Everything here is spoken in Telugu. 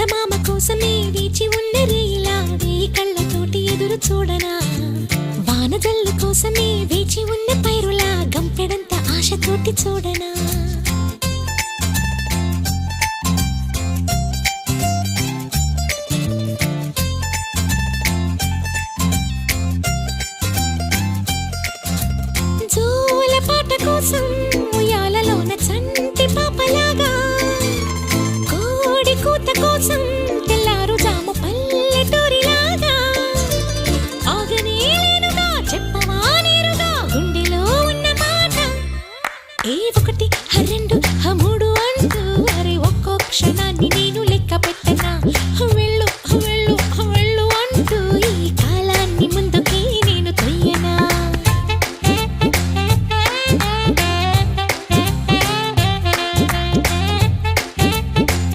చందమామ కోసమే వేచి ఉన్న రేయిలా వేయి కళ్ళతోటి ఎదురు చూడనా వానజల్లు కోసమే వేచి ఉన్న పైరులా గంపెడంత ఆశతోటి చూడనా జోలపాట కోసం ఉయ్యాలలోన చంటి పాపలాగా కోడి కూత కోసం